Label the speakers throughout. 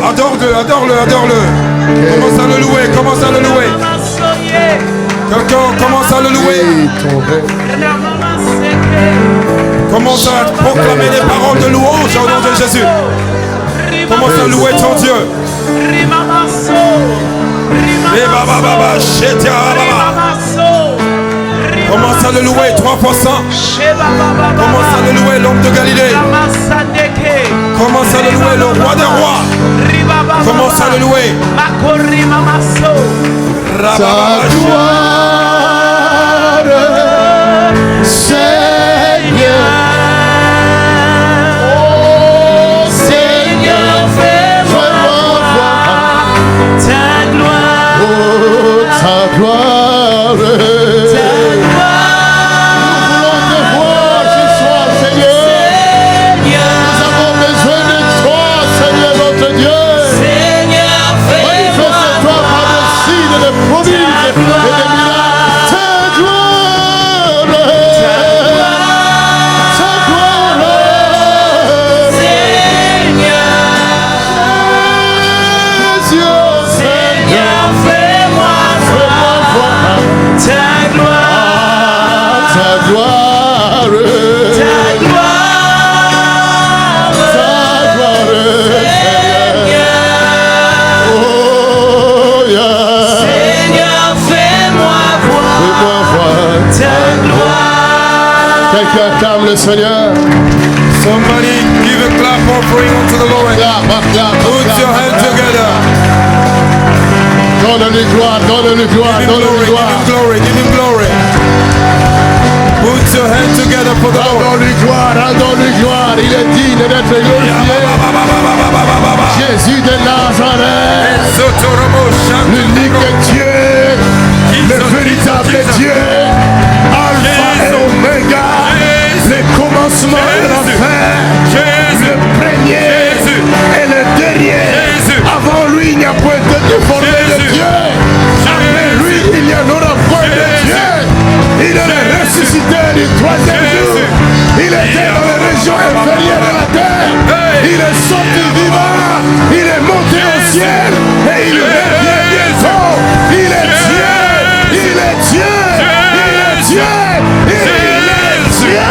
Speaker 1: Adore-le, adore-le, adore-le. Commence à le louer, commence à le louer. Quelqu'un commence à le louer. Commence à proclamer des paroles de louange au nom de Jésus. Commence à louer ton Dieu. Commence à le louer 3 fois 100. Commence à le louer l'homme de Galilée. Commence à le louer le roi des rois. Commence à le louer.
Speaker 2: Ta gloire, Seigneur. Oh Seigneur, fais-moi voir ta gloire. Oh ta gloire. Acclame le Seigneur.
Speaker 1: Somebody give a clap offering unto the Lord. Put your hands together.
Speaker 2: Donne-lui gloire, donne-lui gloire, donne-lui gloire.
Speaker 1: Give him glory, give him glory. Put your hands together for the Lord.
Speaker 2: Donne-lui gloire, donne-lui gloire. Il est digne d'être glorifié. Jésus de Nazareth, l'unique Dieu, le véritable Dieu, Alpha et Omega. Le commencement et la fin, le premier et le dernier. Avant lui, il n'y a point de formé de Dieu. Après lui, il n'y en aura point de Dieu. Il est le ressuscité du 3e jour. Il était dans les régions inférieures de la terre. Il est sorti vivant. Il est monté au ciel. Et il revient bientôt. Il est Dieu. Il est Dieu. Il est Dieu. Il est Dieu.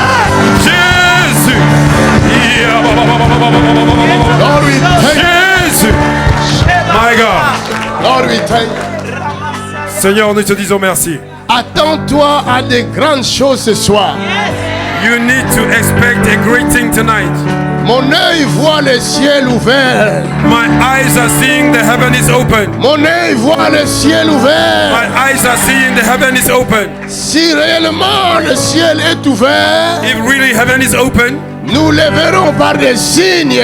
Speaker 2: Lord, we thank you.
Speaker 1: My God.
Speaker 2: Lord, we thank you.
Speaker 1: Seigneur, nous te disons merci.
Speaker 2: Attends-toi à de grandes choses ce soir.
Speaker 1: You need to expect a great thing tonight.
Speaker 2: Mon œil voit le ciel ouvert.
Speaker 1: My eyes are seeing the heaven is open.
Speaker 2: Mon œil voit le ciel ouvert.
Speaker 1: My eyes are seeing the heaven is open.
Speaker 2: Si réellement le ciel est ouvert,
Speaker 1: If really heaven is open,
Speaker 2: nous le verrons par des signes.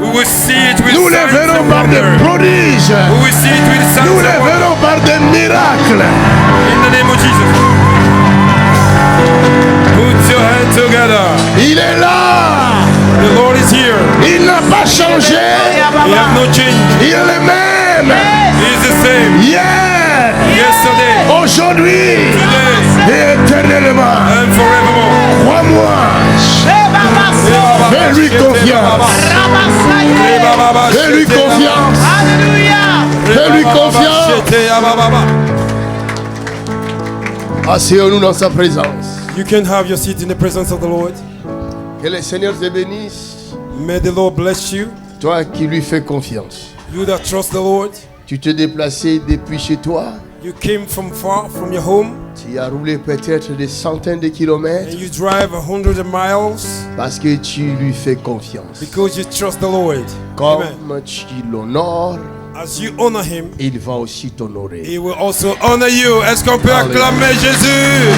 Speaker 1: we will see it with
Speaker 2: Nous le
Speaker 1: signs
Speaker 2: verrons
Speaker 1: and
Speaker 2: par des
Speaker 1: wonders.
Speaker 2: prodiges.
Speaker 1: We will see it with signs
Speaker 2: Nous
Speaker 1: and
Speaker 2: le
Speaker 1: wonders.
Speaker 2: verrons par des miracles.
Speaker 1: In the name of Jesus. Put your hands together.
Speaker 2: Il est là.
Speaker 1: The Lord is here.
Speaker 2: Il n'a pas changé.
Speaker 1: He has no change.
Speaker 2: Il est le même.
Speaker 1: He is the same.
Speaker 2: Hier,
Speaker 1: Yesterday,
Speaker 2: aujourd'hui
Speaker 1: today,
Speaker 2: et éternellement.
Speaker 1: and forevermore.
Speaker 2: Crois-moi. Fais-lui confiance. Fais-lui confiance. Fais-lui confiance. Asseyons-nous dans sa présence.
Speaker 1: You can have your seat in the presence of the Lord.
Speaker 2: Que le Seigneur te bénisse.
Speaker 1: May the Lord bless you.
Speaker 2: Toi qui lui fais confiance.
Speaker 1: You that trust the Lord.
Speaker 2: Tu t'es déplacé depuis chez toi.
Speaker 1: You came from far from your home.
Speaker 2: Tu as roulé peut-être des centaines de kilomètres.
Speaker 1: And you drive 100 miles
Speaker 2: Parce que tu lui fais confiance.
Speaker 1: because you trust the Lord.
Speaker 2: Comme
Speaker 1: Amen.
Speaker 2: tu l'honores,
Speaker 1: As you honor Him,
Speaker 2: il va aussi t'honorer.
Speaker 1: He will also honor you. Est-ce qu'on peut
Speaker 2: Alléluia.
Speaker 1: acclamer Jésus?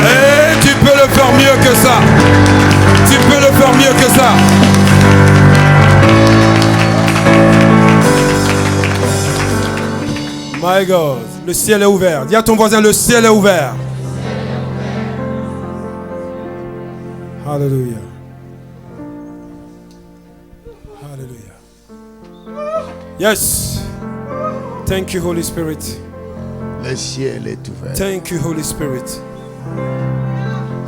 Speaker 1: Et tu peux le faire mieux que ça. Tu peux le faire mieux que ça. My God, le ciel est ouvert. Dis à ton voisin, le ciel est ouvert. Hallelujah. Hallelujah. Yes. Thank you, Holy Spirit.
Speaker 2: Le ciel est ouvert.
Speaker 1: Thank you, Holy Spirit.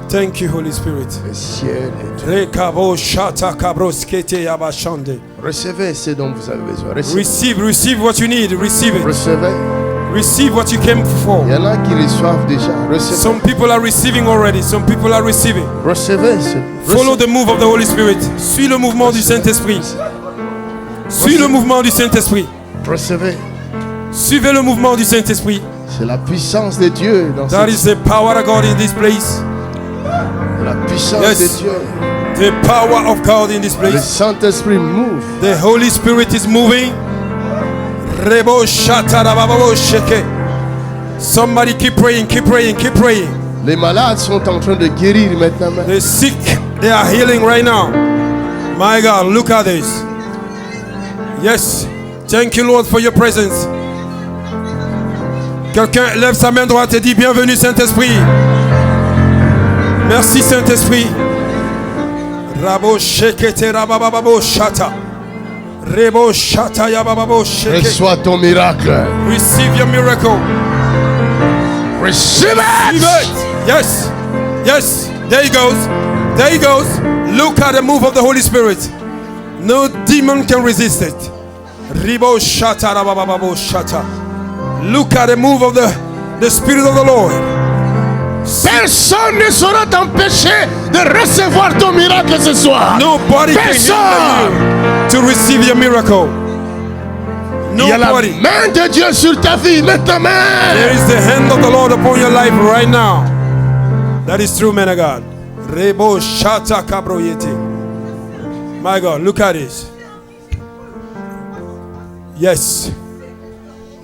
Speaker 1: Thank you, Holy Spirit.
Speaker 2: Le ciel est ouvert. Recevez ce dont vous avez besoin.
Speaker 1: Receive what you need. Receive it.
Speaker 2: Recevez.
Speaker 1: Receive what you came for.
Speaker 2: Il y en a qui reçoivent déjà. Recevez.
Speaker 1: Some people are receiving already. Some people are receiving.
Speaker 2: Recevez.
Speaker 1: Follow the move of the Holy Spirit. Suis le mouvement du Saint-Esprit. Suis le mouvement du Saint-Esprit.
Speaker 2: Recevez.
Speaker 1: Suivez le mouvement du Saint-Esprit.
Speaker 2: C'est la puissance de Dieu dans
Speaker 1: That is the power of God in this place.
Speaker 2: La puissance de Dieu.
Speaker 1: The power of God in this
Speaker 2: Le
Speaker 1: place.
Speaker 2: Saint-Esprit move.
Speaker 1: The Holy Spirit is moving. Rebo shatarababo sheke. Somebody keep praying, keep praying, keep praying.
Speaker 2: Les malades sont en train de guérir maintenant.
Speaker 1: The sick, they are healing right now. My God, look at this. Yes. Thank you, Lord, for your presence. Quelqu'un lève sa main droite et dit bienvenue, Saint-Esprit. Merci, Saint-Esprit. Rabo shekete rabababo shata. Rebo shata yabababo sheke.
Speaker 2: Reçois ton miracle.
Speaker 1: Receive your miracle.
Speaker 2: Receive it.
Speaker 1: Yes. Yes. There he goes. There he goes. Look at the move of the Holy Spirit. No demon can resist it. Ribo shata rabababo shata. Look at the move of the Spirit of the Lord.
Speaker 2: Personne ne saura t'empêcher de recevoir ton miracle ce soir.
Speaker 1: Nobody can hinder you to receive your miracle.
Speaker 2: Il y a la
Speaker 1: Nobody.
Speaker 2: main de Dieu sur ta vie maintenant.
Speaker 1: There is the hand of the Lord upon your life right now. That is true, man of God. Rebo shata kabroyete. My God, look at this. Yes.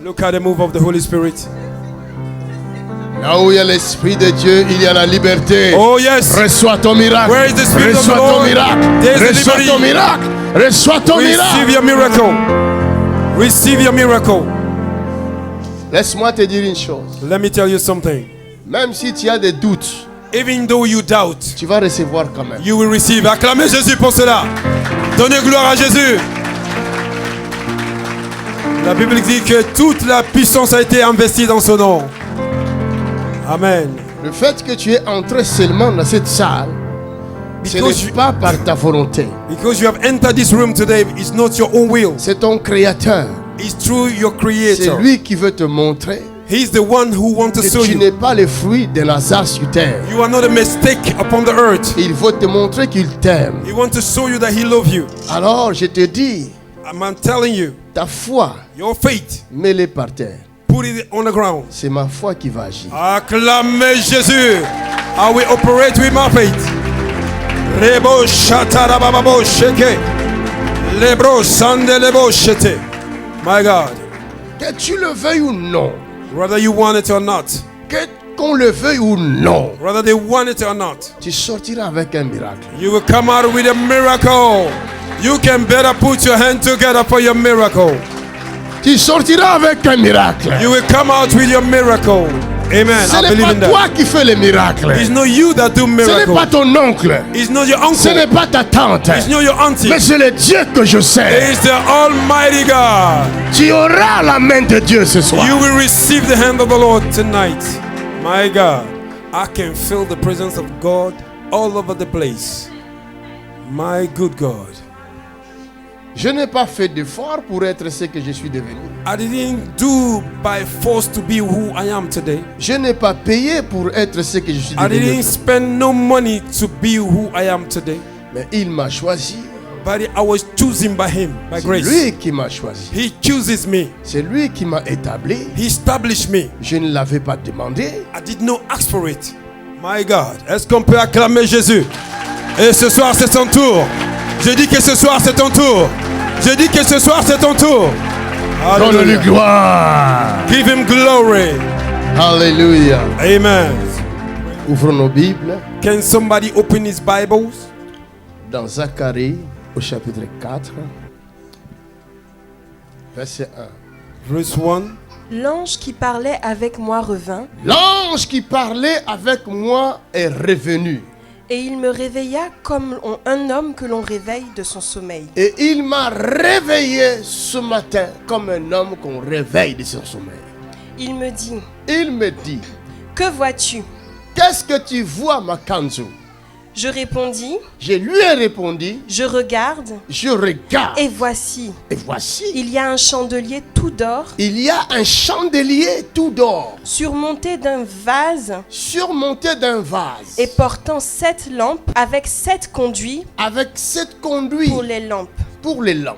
Speaker 1: Look at the move of the Holy Spirit.
Speaker 2: Là où il y a l'Esprit de Dieu, il y a la liberté.
Speaker 1: Oh yes.
Speaker 2: Reçois ton miracle.
Speaker 1: Where is the Spirit of the
Speaker 2: Reçois ton
Speaker 1: Lord?
Speaker 2: miracle.
Speaker 1: There is the
Speaker 2: Reçois
Speaker 1: liberty.
Speaker 2: ton miracle. Reçois ton
Speaker 1: Receive
Speaker 2: miracle.
Speaker 1: your miracle. Receive your miracle.
Speaker 2: Laisse-moi te dire une chose.
Speaker 1: Let me tell you something.
Speaker 2: Même si tu as des doutes,
Speaker 1: Even though you doubt,
Speaker 2: tu vas recevoir quand même.
Speaker 1: you will receive. Acclamez Jésus pour cela. Donnez gloire à Jésus. La Bible dit que toute la puissance a été investie dans son nom. Amen.
Speaker 2: Le fait que tu es entré seulement dans cette salle, ce n'est pas par ta volonté.
Speaker 1: Because you have entered this room today, it's not your own will.
Speaker 2: C'est ton Créateur.
Speaker 1: It's through your
Speaker 2: C'est
Speaker 1: Creator.
Speaker 2: lui qui veut te montrer
Speaker 1: He's the one who wants to
Speaker 2: que
Speaker 1: show
Speaker 2: tu
Speaker 1: you.
Speaker 2: n'es pas le fruit d'un hasard sur terre.
Speaker 1: You are not a mistake upon the earth.
Speaker 2: Il veut te montrer qu'il t'aime.
Speaker 1: He wants to show you that He loves you.
Speaker 2: Alors je te dis,
Speaker 1: I'm telling you,
Speaker 2: ta foi,
Speaker 1: your faith,
Speaker 2: mets-les par terre.
Speaker 1: put it on the ground.
Speaker 2: C'est ma foi qui va agir.
Speaker 1: Acclamez Jésus. I will operate with my faith. Rebo shatarababo sheke. Lebro sande lebo shete. My God.
Speaker 2: Que tu le veuilles ou non,
Speaker 1: Whether you want it or not,
Speaker 2: qu'on le veuille ou non,
Speaker 1: whether they want it or not,
Speaker 2: tu sortiras avec un miracle.
Speaker 1: you will come out with a miracle. You can better put your hand together for your miracle.
Speaker 2: Tu sortiras avec un miracle.
Speaker 1: You will come out with your miracle. Amen.
Speaker 2: Ce
Speaker 1: I
Speaker 2: n'est
Speaker 1: believe
Speaker 2: pas
Speaker 1: in that.
Speaker 2: toi qui fais les miracles.
Speaker 1: It's not you that do
Speaker 2: Ce n'est
Speaker 1: miracles.
Speaker 2: pas ton oncle.
Speaker 1: It's not your
Speaker 2: Ce
Speaker 1: uncle.
Speaker 2: n'est pas ta tante.
Speaker 1: It's not your auntie.
Speaker 2: Mais c'est le Dieu que je sais.
Speaker 1: It's the Almighty God.
Speaker 2: Tu auras la main de Dieu ce soir.
Speaker 1: You will receive the hand of the Lord tonight. My God, I can feel the presence of God all over the place. My good God.
Speaker 2: Je n'ai pas fait d'effort pour être ce que je suis devenu.
Speaker 1: I didn't do by force to be who I am today.
Speaker 2: Je n'ai pas payé pour être ce que je suis
Speaker 1: I
Speaker 2: devenu.
Speaker 1: didn't spend no money to be who I am today.
Speaker 2: Mais il m'a choisi.
Speaker 1: But I was chosen by Him, by
Speaker 2: C'est
Speaker 1: grace.
Speaker 2: lui qui m'a choisi.
Speaker 1: He chooses me.
Speaker 2: C'est lui qui m'a établi.
Speaker 1: He established me.
Speaker 2: Je ne l'avais pas demandé.
Speaker 1: I did not ask for it. My God, est-ce qu'on peut acclamer Jésus? Et ce soir, c'est son tour. Je dis que ce soir, c'est ton tour. Je dis que ce soir, c'est ton tour.
Speaker 2: Donne-lui
Speaker 1: Hallelujah.
Speaker 2: gloire.
Speaker 1: Give Him glory.
Speaker 2: Alléluia.
Speaker 1: Amen.
Speaker 2: Ouvrons nos Bibles
Speaker 1: Can somebody open his Bibles?
Speaker 2: dans Zacharie au chapitre 4, verset 1.
Speaker 1: Verse 1.
Speaker 3: L'ange qui parlait avec moi revint,
Speaker 2: L'ange qui parlait avec moi est revenu.
Speaker 3: Et il me réveilla comme un homme que l'on réveille de son sommeil.
Speaker 2: Et il m'a réveillé ce matin comme un homme qu'on réveille de son sommeil.
Speaker 3: Il me dit,
Speaker 2: Il me dit,
Speaker 3: que vois-tu?
Speaker 2: qu'est-ce que tu vois, Makanzu?
Speaker 3: Je répondis,
Speaker 2: Je lui ai répondu,
Speaker 3: je regarde,
Speaker 2: je regarde.
Speaker 3: et voici,
Speaker 2: Et voici,
Speaker 3: il y a un chandelier tout d'or,
Speaker 2: il y a un chandelier tout d'or,
Speaker 3: surmonté d'un vase
Speaker 2: surmonté d'un vase,
Speaker 3: et portant 7 lampes avec 7 conduits
Speaker 2: avec 7 conduits
Speaker 3: pour les lampes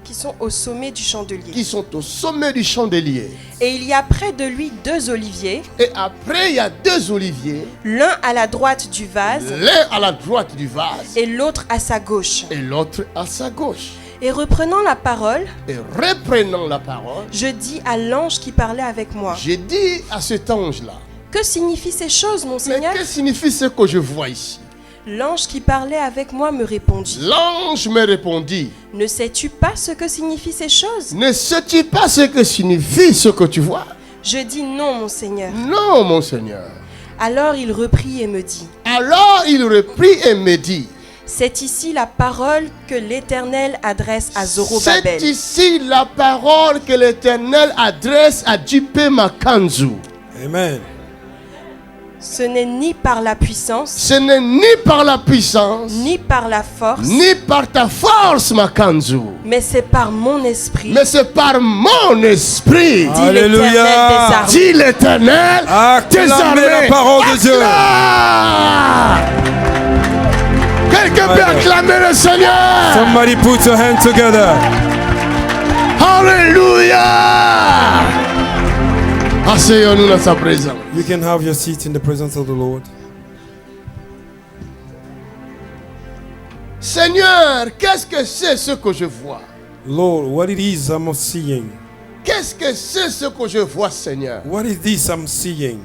Speaker 3: qui sont au sommet du chandelier.
Speaker 2: qui sont au sommet du chandelier.
Speaker 3: Et il y a près de lui 2 oliviers,
Speaker 2: Et après, il y a 2 oliviers,
Speaker 3: l'un à la droite du vase
Speaker 2: l'un à la droite du vase
Speaker 3: et l'autre à sa gauche.
Speaker 2: et l'autre à sa gauche.
Speaker 3: Et reprenant la parole,
Speaker 2: Et reprenant la parole,
Speaker 3: je dis à l'ange qui parlait avec moi,
Speaker 2: j'ai dit à cet ange-là,
Speaker 3: que signifient ces choses, mon
Speaker 2: mais
Speaker 3: Seigneur?
Speaker 2: que signifie ce que je vois ici?
Speaker 3: L'ange qui parlait avec moi me répondit,
Speaker 2: L'ange me répondit,
Speaker 3: ne sais-tu pas ce que signifient ces choses?
Speaker 2: ne sais-tu pas ce que signifie ce que tu vois?
Speaker 3: Je dis non, mon Seigneur.
Speaker 2: Non, mon Seigneur.
Speaker 3: Alors il reprit et me dit,
Speaker 2: Alors il reprit et me dit,
Speaker 3: c'est ici la parole que l'Éternel adresse à
Speaker 2: c'est
Speaker 3: Zorobabel.
Speaker 2: ici la parole que l'Éternel adresse à J.P. Makanzu.
Speaker 1: Amen.
Speaker 3: Ce n'est ni par la puissance,
Speaker 2: Ce n'est ni par la puissance,
Speaker 3: ni par la force,
Speaker 2: ni par ta force, Makanzu,
Speaker 3: mais c'est par mon esprit,
Speaker 2: mais c'est par mon esprit,
Speaker 3: dit l'Éternel des
Speaker 1: Alléluia.
Speaker 3: armées.
Speaker 2: dit l'Éternel des
Speaker 1: Acclamez
Speaker 2: armées.
Speaker 1: la parole de Dieu.
Speaker 2: Acclame! Quelqu'un peut acclamer le Seigneur.
Speaker 1: Somebody put your hands together.
Speaker 2: Alléluia! Asseyons-nous dans sa présence.
Speaker 1: You can have your seat in the presence of the Lord.
Speaker 2: Seigneur, qu'est-ce que c'est ce que je vois?
Speaker 1: Lord, what it is I'm seeing.
Speaker 2: Qu'est-ce que c'est ce que je vois, Seigneur?
Speaker 1: What is this I'm seeing?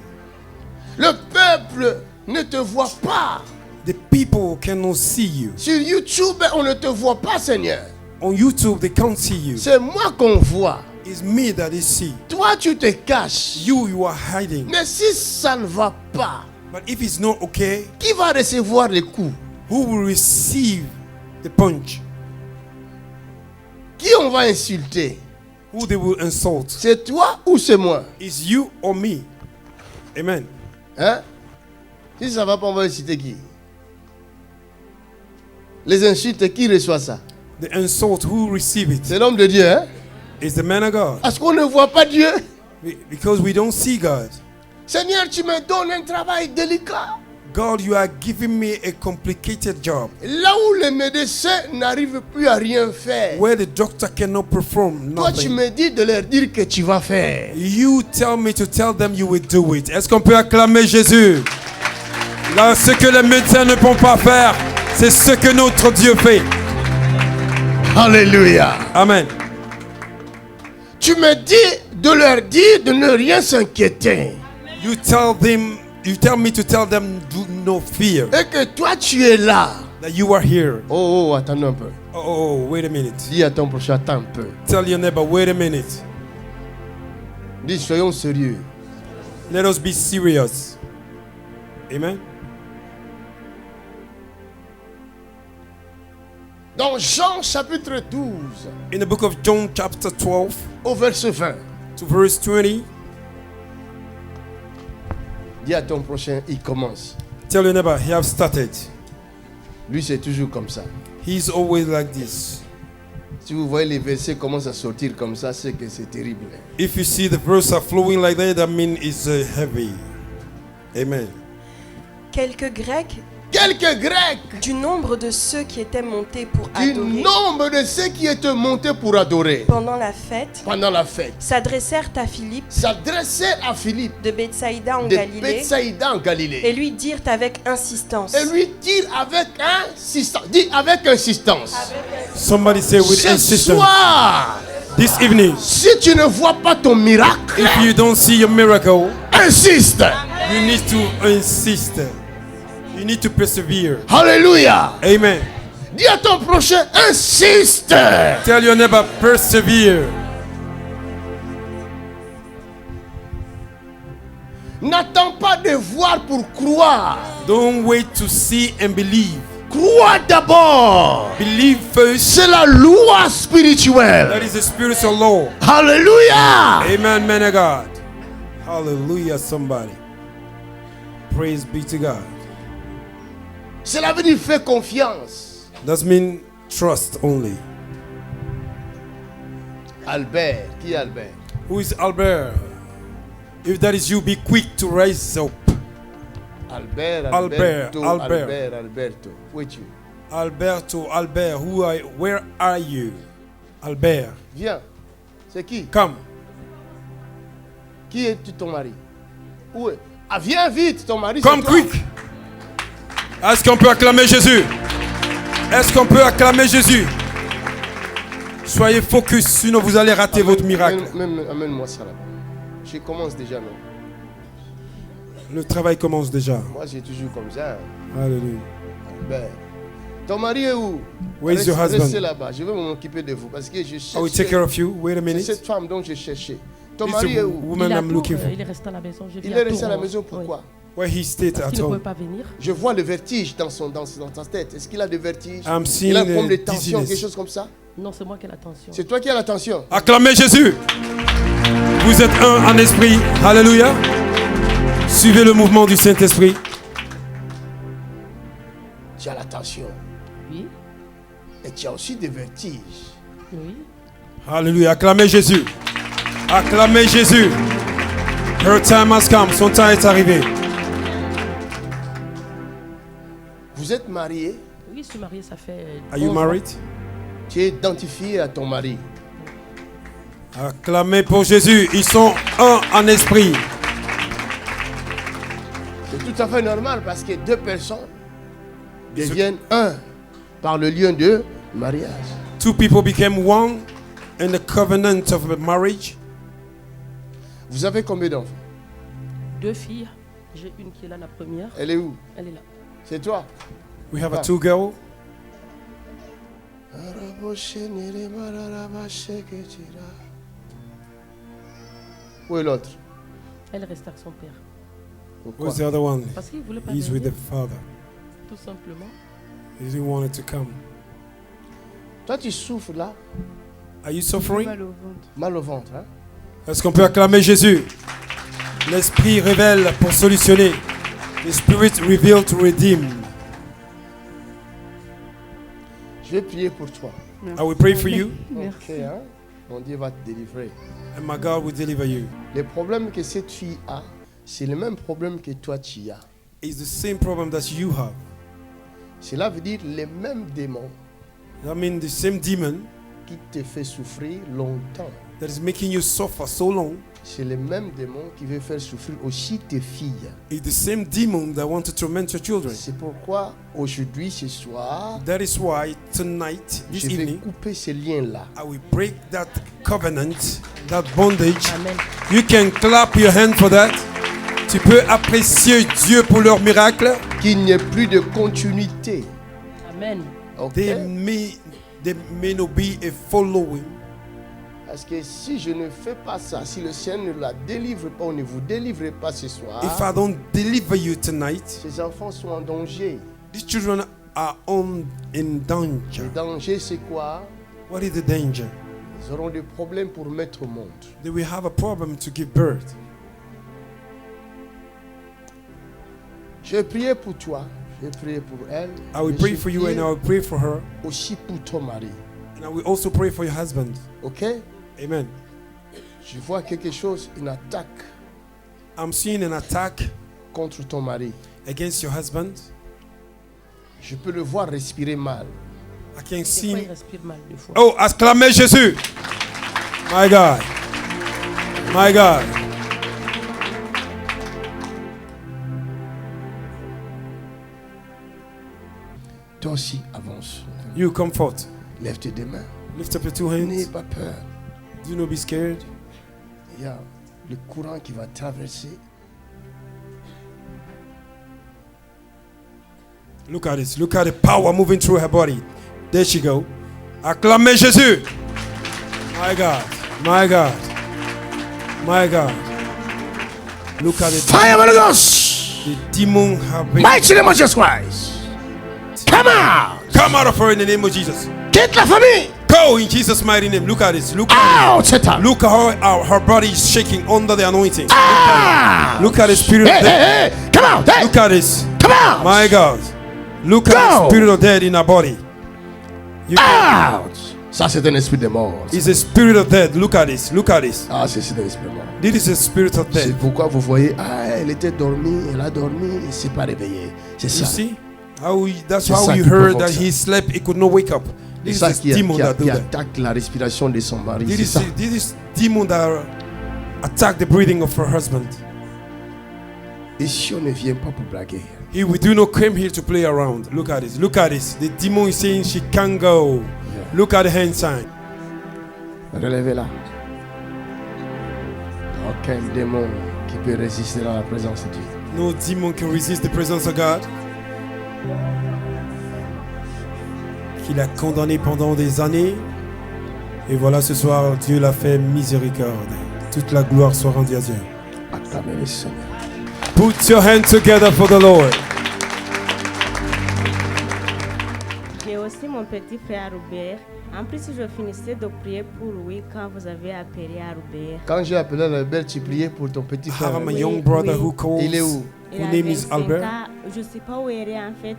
Speaker 2: Le peuple ne te voit pas.
Speaker 1: The people cannot see you.
Speaker 2: Sur YouTube, on ne te voit pas, Seigneur.
Speaker 1: On YouTube, they can't see you.
Speaker 2: C'est moi qu'on voit.
Speaker 1: It's me that they see.
Speaker 2: Toi, tu te caches.
Speaker 1: You are hiding.
Speaker 2: Mais si ça ne va pas,
Speaker 1: But if it's not okay,
Speaker 2: qui va recevoir les coups?
Speaker 1: who will receive the punch?
Speaker 2: Qui on va insulter?
Speaker 1: Who they will insult?
Speaker 2: C'est toi ou c'est moi?
Speaker 1: Is you or me? Amen.
Speaker 2: Hein? Si ça va pas, on va insulter qui? Les insultes, qui reçoit ça?
Speaker 1: The insult, who receive it?
Speaker 2: C'est l'homme de Dieu, hein?
Speaker 1: Is the man of God.
Speaker 2: Parce qu'on ne voit pas Dieu.
Speaker 1: Because we don't see God.
Speaker 2: Seigneur, tu me donnes un travail délicat.
Speaker 1: God, you are giving me a complicated job
Speaker 2: Là où les médecins n'arrivent plus à rien faire.
Speaker 1: where the doctor cannot perform
Speaker 2: Toi, tu
Speaker 1: nothing.
Speaker 2: me dis de leur dire que tu vas faire.
Speaker 1: You tell me to tell them you will do it. Est-ce qu'on peut acclamer Jésus? Là, ce que les médecins ne peuvent pas faire, c'est ce que notre Dieu fait.
Speaker 2: Alléluia.
Speaker 1: Amen.
Speaker 2: Tu me dis de leur dire de ne rien s'inquiéter.
Speaker 1: You tell me to tell them do no fear
Speaker 2: Et que toi, tu es là.
Speaker 1: that you are here.
Speaker 2: Oh, attends un peu.
Speaker 1: Oh, wait a minute.
Speaker 2: Dis à ton prochain, attends un peu.
Speaker 1: Tell your neighbor, wait a minute.
Speaker 2: Dis, soyons sérieux.
Speaker 1: Let us be serious. Amen.
Speaker 2: Dans Jean chapitre 12,
Speaker 1: In the book of John chapter 12
Speaker 2: au verset 20.
Speaker 1: to verse 20,
Speaker 2: Dis à ton prochain, il commence.
Speaker 1: tell your neighbor, he have started.
Speaker 2: Lui, c'est toujours comme ça.
Speaker 1: He's always like this.
Speaker 2: Si vous voyez les versets commencent à sortir comme ça, c'est que c'est terrible.
Speaker 1: If you see the verse are flowing like that means it's heavy. Amen.
Speaker 3: Quelques Grecs,
Speaker 2: Quelques Grecs
Speaker 3: du nombre de ceux qui étaient montés pour
Speaker 2: du
Speaker 3: adorer
Speaker 2: nombre de ceux qui étaient montés pour adorer
Speaker 3: pendant la fête,
Speaker 2: pendant la fête
Speaker 3: s'adressèrent à Philippe
Speaker 2: s'adressaient à Philippe
Speaker 3: de Bethsaïda en
Speaker 2: de
Speaker 3: Galilée
Speaker 2: Bethsaïda en
Speaker 3: et
Speaker 2: Galilée
Speaker 3: lui dirent avec insistance,
Speaker 2: et lui dire avec insistance, dis avec insistance,
Speaker 1: Somebody say with
Speaker 2: ce
Speaker 1: insistence.
Speaker 2: soir,
Speaker 1: This evening,
Speaker 2: si tu ne vois pas ton miracle,
Speaker 1: if you don't see your miracle,
Speaker 2: insiste.
Speaker 1: you need to insist. You need to persevere.
Speaker 2: Alléluia.
Speaker 1: Amen.
Speaker 2: Dis à ton prochain, insiste.
Speaker 1: Tell your neighbor, persevere.
Speaker 2: N'attends pas de voir pour croire.
Speaker 1: Don't wait to see and believe.
Speaker 2: Crois d'abord.
Speaker 1: Believe first.
Speaker 2: C'est la loi spirituelle.
Speaker 1: That is the spiritual law.
Speaker 2: Alléluia.
Speaker 1: Amen, man of God. Hallelujah, somebody. Praise be to God.
Speaker 2: Cela veut dire fais confiance.
Speaker 1: Does mean trust only.
Speaker 2: Albert. Qui est Albert?
Speaker 1: Who is Albert? If that is you, be quick to rise up.
Speaker 2: Albert.
Speaker 1: Albert.
Speaker 2: Alberto. Où es-tu?
Speaker 1: Albert, where are you? Albert,
Speaker 2: Viens. C'est qui?
Speaker 1: come.
Speaker 2: Qui est ton mari? Où est? Ah, viens vite, ton mari.
Speaker 1: Come
Speaker 2: c'est toi.
Speaker 1: quick. Est-ce qu'on peut acclamer Jésus? Est-ce qu'on peut acclamer Jésus? Soyez focus, sinon vous allez rater votre miracle.
Speaker 2: Amène-moi ça là-bas. Je commence déjà, non?
Speaker 1: Le travail commence déjà.
Speaker 2: Moi, j'ai toujours comme ça.
Speaker 1: Hallelujah.
Speaker 2: Albert. Ton mari est où?
Speaker 1: Where is your husband?
Speaker 2: Restez là-bas. Je vais m'occuper de vous parce que je cherche.
Speaker 1: I will take care of you. Wait a
Speaker 2: C'est
Speaker 1: minute.
Speaker 2: cette femme dont je cherchais. Ton
Speaker 1: This
Speaker 2: mari est
Speaker 1: is the
Speaker 2: où?
Speaker 1: woman I'm looking for.
Speaker 4: Il est resté à la maison.
Speaker 2: Il est resté à la maison, pourquoi?
Speaker 1: Where he stayed
Speaker 4: Parce
Speaker 1: at
Speaker 4: qu'il ne pouvait
Speaker 1: home.
Speaker 4: pas venir.
Speaker 2: Je vois le vertige dans sa tête. Est-ce qu'il a des vertiges?
Speaker 1: I'm seeing
Speaker 2: Il a un problème de
Speaker 1: the
Speaker 2: tension,
Speaker 1: dizziness.
Speaker 2: quelque chose comme ça?
Speaker 4: Non, c'est moi qui ai la tension.
Speaker 2: C'est toi qui as la tension.
Speaker 1: Acclamez Jésus. Vous êtes un en esprit. Alléluia. Suivez le mouvement du Saint-Esprit.
Speaker 2: Tu as la tension.
Speaker 4: Oui,
Speaker 2: Et tu as aussi des vertiges.
Speaker 4: oui.
Speaker 1: Alléluia. Acclamez Jésus. Acclamez Jésus. Her time has come. Son temps est arrivé.
Speaker 2: Vous êtes marié.
Speaker 4: Oui, je suis mariée, ça fait.
Speaker 1: Are you
Speaker 4: 11 ans.
Speaker 1: married?
Speaker 2: Tu es identifié à ton mari.
Speaker 1: Acclamez pour Jésus. Ils sont un en esprit.
Speaker 2: C'est tout à fait normal parce que deux personnes deviennent un par le lien de mariage.
Speaker 1: Two people became one in the covenant of marriage.
Speaker 2: Vous avez combien d'enfants?
Speaker 4: 2 filles. J'ai une qui est là, la première.
Speaker 2: Elle est où?
Speaker 4: Elle est là.
Speaker 2: C'est toi?
Speaker 1: We have a 2 girls.
Speaker 2: Où est l'autre?
Speaker 4: Elle reste avec son père.
Speaker 2: Pourquoi?
Speaker 1: Where's the other one?
Speaker 4: Parce qu'il ne voulait pas
Speaker 1: He's with
Speaker 4: venir,
Speaker 1: the father.
Speaker 4: tout simplement.
Speaker 1: He didn't want it to come.
Speaker 2: Toi, tu souffres là,
Speaker 1: Are you suffering?
Speaker 2: mal au ventre. Hein?
Speaker 1: Est-ce qu'on peut acclamer Jésus? L'Esprit révèle pour solutionner. The Spirit revealed to redeem.
Speaker 2: Je vais prier pour toi.
Speaker 1: I will pray for you,
Speaker 2: Ok, hein? Mon Dieu va te délivrer.
Speaker 1: and my God will deliver you.
Speaker 2: Les problèmes que cette fille a, c'est le même problème que toi tu as.
Speaker 1: It's the same problem that you have.
Speaker 2: Cela veut dire les mêmes démons
Speaker 1: That means the same demon
Speaker 2: qui te fait souffrir longtemps.
Speaker 1: that is making you suffer so long
Speaker 2: C'est le même démon qui veut faire souffrir aussi tes filles.
Speaker 1: is the same demon that wants to torment your children.
Speaker 2: C'est pourquoi aujourd'hui, ce soir,
Speaker 1: That is why tonight, this
Speaker 2: je vais
Speaker 1: evening,
Speaker 2: couper ces liens-là.
Speaker 1: I will break that covenant, that bondage.
Speaker 4: Amen.
Speaker 1: You can clap your hand for that. Tu peux apprécier Dieu pour leur miracle.
Speaker 2: Qu'il n'y ait plus de continuité.
Speaker 4: Amen.
Speaker 2: Ok?
Speaker 1: They may not be a following.
Speaker 2: Parce que si je ne fais pas ça, si le Seigneur ne la délivre pas ou ne vous délivre pas ce soir,
Speaker 1: If I don't deliver you tonight,
Speaker 2: ces enfants sont en danger.
Speaker 1: these children are in danger.
Speaker 2: Le danger, c'est quoi?
Speaker 1: What is the danger?
Speaker 2: Ils auront des problèmes pour mettre au monde.
Speaker 1: They will have a problem to give birth.
Speaker 2: Je vais prier pour toi. Je vais prier pour elle.
Speaker 1: I will
Speaker 2: Mais
Speaker 1: pray
Speaker 2: je
Speaker 1: for you
Speaker 2: prie
Speaker 1: and I will pray for her.
Speaker 2: aussi pour ton mari.
Speaker 1: And I will also pray for your husband.
Speaker 2: Ok?
Speaker 1: Amen.
Speaker 2: Je vois quelque chose, une attaque
Speaker 1: I'm seeing an attack
Speaker 2: contre ton mari.
Speaker 1: against your husband.
Speaker 2: Je peux le voir respirer mal.
Speaker 1: I can
Speaker 4: Des
Speaker 1: see.
Speaker 4: fois, il respire mal 2 fois.
Speaker 1: Oh, acclamez Jésus. My God. My God.
Speaker 2: Toi aussi, avance.
Speaker 1: You comfort.
Speaker 2: Lève tes deux mains.
Speaker 1: Lift up your 2
Speaker 2: N'aie
Speaker 1: hands.
Speaker 2: pas peur.
Speaker 1: Do not be scared.
Speaker 2: Il y a le courant qui va traverser.
Speaker 1: Look at this. Look at the power moving through her body. There she go. Acclamez Jésus. My God. My God. My God. Look at it.
Speaker 2: Fire of the Ghost.
Speaker 1: The demon have been.
Speaker 2: Mighty name of Jesus Christ. Come out.
Speaker 1: Come out of her in the name of Jesus.
Speaker 2: Quitte la famille.
Speaker 1: Go in Jesus' mighty name. Look at this. Look at
Speaker 2: Out, Satan.
Speaker 1: Look at how her body is shaking under the anointing.
Speaker 2: Out.
Speaker 1: Look at the spirit of
Speaker 2: Hey,
Speaker 1: death.
Speaker 2: hey, hey. Come out. Hey.
Speaker 1: Look at this.
Speaker 2: Come out.
Speaker 1: My God. Look at the
Speaker 2: Go.
Speaker 1: spirit of death in her body. You
Speaker 2: Out. Ça, c'est un esprit de mort.
Speaker 1: It's a spirit of death. Look at this. Look at this.
Speaker 2: Ah, c'est un esprit de mort.
Speaker 1: This is a spirit of
Speaker 2: C'est
Speaker 1: death.
Speaker 2: pourquoi vous voyez, elle était dormie, elle a dormi, elle ne s'est pas réveillée. C'est
Speaker 1: You
Speaker 2: ça.
Speaker 1: see? That's
Speaker 2: C'est
Speaker 1: how
Speaker 2: ça
Speaker 1: you
Speaker 2: qui
Speaker 1: heard
Speaker 2: provoque
Speaker 1: that
Speaker 2: ça.
Speaker 1: he slept, he could not wake up.
Speaker 2: C'est
Speaker 1: This is
Speaker 2: ça
Speaker 1: this demon that do
Speaker 2: qui
Speaker 1: that.
Speaker 2: attaque la respiration de son mari.
Speaker 1: This
Speaker 2: C'est ça.
Speaker 1: is, this is demon that attack the breathing of her husband.
Speaker 2: Et si on ne vient pas pour blaguer,
Speaker 1: We do not come here to play around. Look at this. Look at this. The demon is saying she can't go. Look at the hand sign.
Speaker 2: relevez-la. Aucun démon qui peut résister à la présence de Dieu.
Speaker 1: No demon can resist the presence of God. Qu'il a condamné pendant des années. Et voilà, ce soir, Dieu l'a fait miséricorde. Toute la gloire soit rendue à Dieu.
Speaker 2: Acclamez le Seigneur.
Speaker 1: Put your hands together for the Lord.
Speaker 5: J'ai aussi mon petit frère Robert. En plus, je finissais de prier pour lui quand vous avez appelé à Robert.
Speaker 2: Quand j'ai appelé Albert, tu priais pour ton petit
Speaker 1: I
Speaker 2: frère.
Speaker 1: have a young brother
Speaker 5: oui.
Speaker 1: who calls.
Speaker 2: Il est où?
Speaker 5: Il
Speaker 1: Who
Speaker 5: a
Speaker 1: name is
Speaker 5: 25
Speaker 1: Albert?
Speaker 5: ans. Je ne sais pas où il est en fait.